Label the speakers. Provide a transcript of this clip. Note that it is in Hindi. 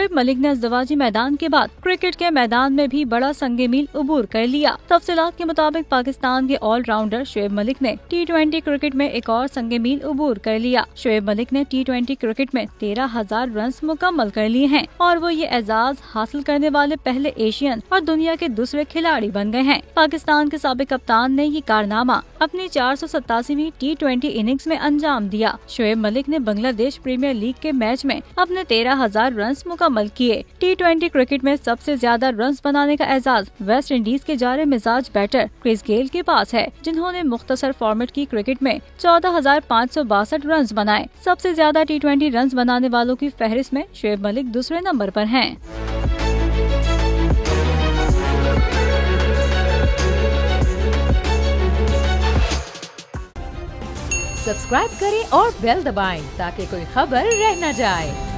Speaker 1: शोएब मलिक ने अज़दवाजी मैदान के बाद क्रिकेट के मैदान में भी बड़ा संगे मील उबूर कर लिया। तफसीलात के मुताबिक पाकिस्तान के ऑलराउंडर शोएब मलिक ने T20 क्रिकेट में एक और संगे मील उबूर कर लिया। शोएब मलिक ने T20 क्रिकेट में 13,000 रन मुकम्मल कर लिए हैं और वो ये एजाज हासिल करने वाले पहले एशियन और दुनिया के दूसरे खिलाड़ी बन गए हैं। पाकिस्तान के साबिक कप्तान ने ये कारनामा अपनी 487वीं T20 इनिंग्स में अंजाम दिया। शोएब मलिक ने बांग्लादेश प्रीमियर लीग के मैच में अपने 13,000 रन मुकम्मल किए। T20 क्रिकेट में सबसे ज्यादा रन बनाने का एजाज वेस्ट इंडीज के जारे मिजाज बैटर क्रिस गेल के पास है, जिन्होंने मुख्तसर फॉर्मेट की क्रिकेट में 14,562 रन बनाए। सबसे ज्यादा T20 रन बनाने वालों की फहरिस्त में शोएब मलिक दूसरे नंबर पर हैं।
Speaker 2: सब्सक्राइब करें और बेल दबाएं ताकि कोई खबर रह न जाए।